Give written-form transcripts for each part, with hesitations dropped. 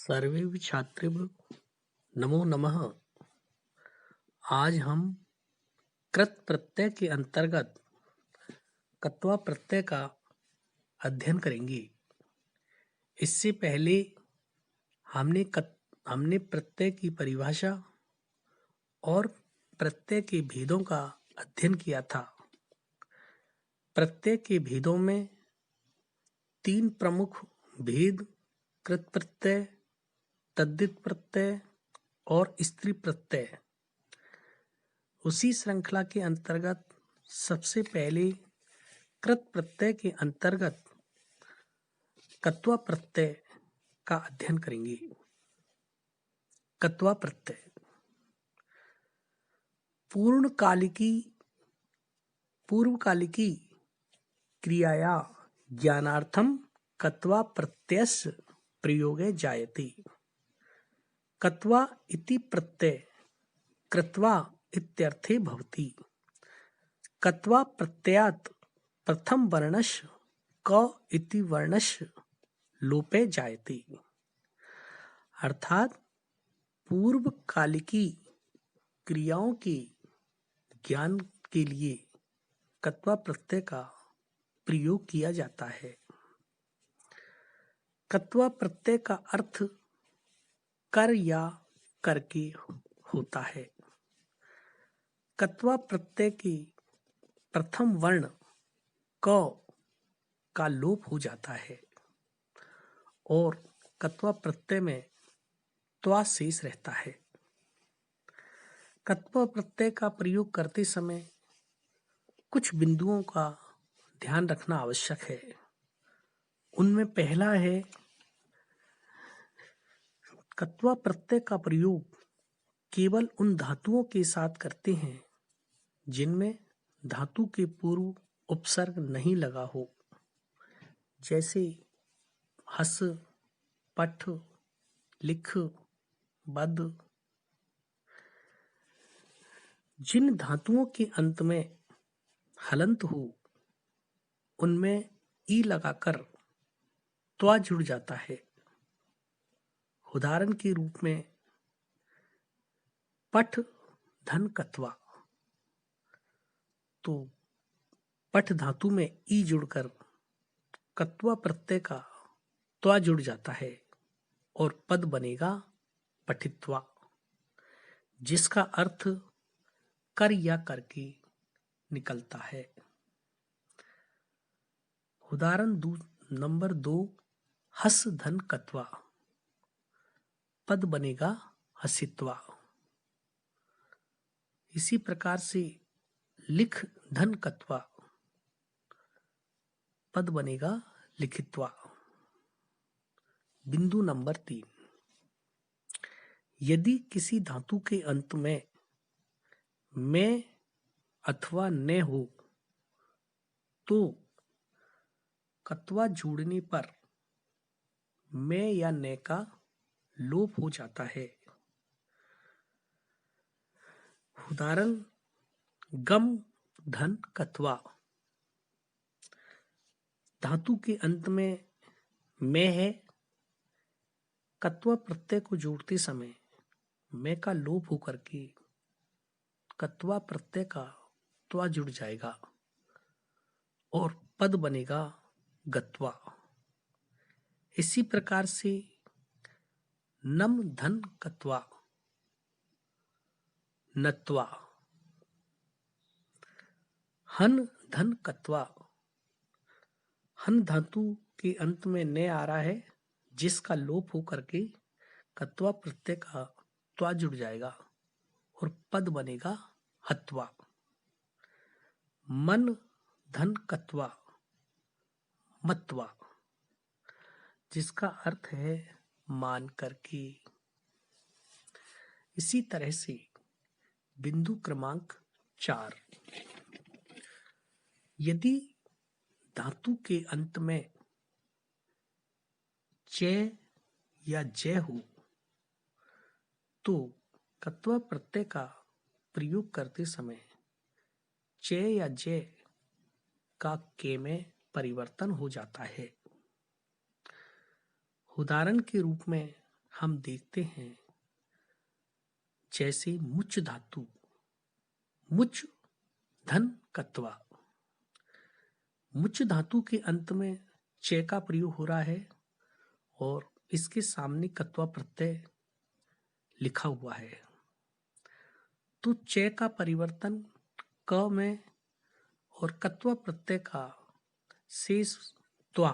सर्वे छात्रेभ्यो नमो नमः। आज हम कृत प्रत्यय के अंतर्गत कत्वा प्रत्यय का अध्ययन करेंगे। इससे पहले हमने प्रत्यय की परिभाषा और प्रत्यय के भेदों का अध्ययन किया था। प्रत्यय के भेदों में तीन प्रमुख भेद कृत प्रत्यय, तद्धित प्रत्यय और स्त्री प्रत्यय। उसी श्रृंखला के अंतर्गत सबसे पहले कृत प्रत्यय के अंतर्गत कत्वा प्रत्यय का अध्ययन करेंगे। कत्वा प्रत्यय पूर्वकालिकी क्रियाया ज्ञानार्थम कत्वा प्रत्ययस्य प्रयोगे जायते। कत्वा इति प्रत्यय कृत्वा इत्यर्थे भवति। कत्वा प्रत्ययात् प्रथम वर्णस्य क इति वर्णस्य लोपे जायते। अर्थात पूर्वकालिकी क्रियाओं के ज्ञान के लिए कत्वा प्रत्यय का प्रयोग किया जाता है। कत्वा प्रत्यय का अर्थ कर या करके होता है। कत्वा प्रत्यय के प्रथम वर्ण क का लोप हो जाता है और कत्वा प्रत्यय में त्वा शेष रहता है। कत्वा प्रत्यय का प्रयोग करते समय कुछ बिंदुओं का ध्यान रखना आवश्यक है। उनमें पहला है, कत्वा प्रत्यय का प्रयोग केवल उन धातुओं के साथ करते हैं जिनमें धातु के पूर्व उपसर्ग नहीं लगा हो, जैसे हस, पठ, लिख, बद। जिन धातुओं के अंत में हलंत हो उनमें ई लगाकर त्वा जुड़ जाता है। उदाहरण के रूप में पठ धन कत्वा, तो पठ धातु में ई जुड़कर कत्वा प्रत्यय का त्वा जुड़ जाता है और पद बनेगा पठित्वा, जिसका अर्थ कर या करके निकलता है। उदाहरण नंबर 2, हस धन कत्वा, पद बनेगा हसित्वा। इसी प्रकार से लिख धन कत्वा, पद बनेगा लिखित्वा। बिंदु नंबर 3, यदि किसी धातु के अंत में अथवा न हो तो कत्वा जोड़ने पर में या न का लोप हो जाता है। उदाहरण गम धन कत्वा, धातु के अंत में है, कत्वा प्रत्यय को जोड़ते समय में का लोप होकर के कत्वा प्रत्यय का त्वा जुड़ जाएगा और पद बनेगा गत्वा। इसी प्रकार से नम धन कत्वा, नत्वा। हन धन कत्वा, हन धातु के अंत में न आ रहा है जिसका लोप होकर के कत्वा प्रत्यय का त्वा जुड़ जाएगा और पद बनेगा हत्वा। मन धन कत्वा, मत्वा, जिसका अर्थ है मान करके। इसी तरह से बिंदु क्रमांक 4, यदि धातु के अंत में च या जय हो तो कत्वा प्रत्यय का प्रयोग करते समय च या जय का के में परिवर्तन हो जाता है। उदाहरण के रूप में हम देखते हैं जैसे मुच धातु, मुच धन कत्वा, मुच धातु के अंत में चे का प्रयोग हो रहा है और इसके सामने कत्वा प्रत्यय लिखा हुआ है। तो चे का परिवर्तन क में और कत्वा प्रत्यय का शेष त्वा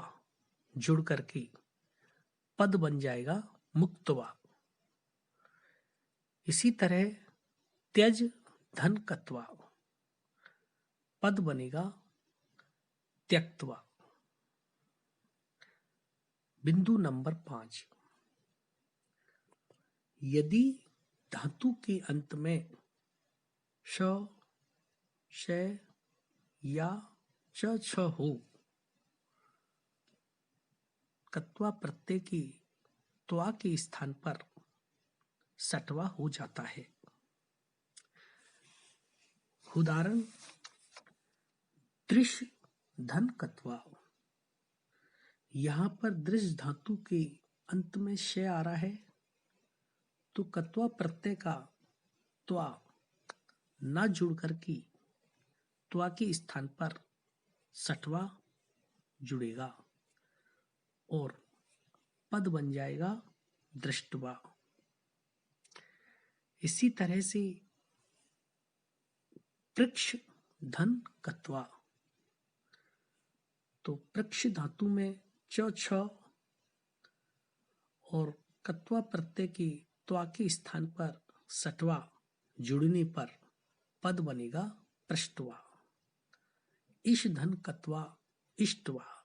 जुड़ करके पद बन जाएगा मुक्तवा। इसी तरह त्यज धन कत्वा, पद बनेगा त्यक्तवा। बिंदु नंबर 5, यदि धातु के अंत में श, श या च छ हो, कत्वा प्रत्यय की त्वा के स्थान पर सटवा हो जाता है। उदाहरण, दृश्य धन कत्वा, यहां पर दृश्य धातु के अंत में श आ रहा है तो कत्वा प्रत्यय का त्वा न जुड़ करके त्वा के स्थान पर सटवा जुड़ेगा और पद बन जाएगा दृष्टवा। इसी तरह से पृक्ष धन कत्वा, तो पृक्ष धातु में च छ और कत्वा प्रत्यय के त्वा के स्थान पर सटवा जुड़ने पर पद बनेगा पृष्ठवा। इश धन कत्वा इष्टवा।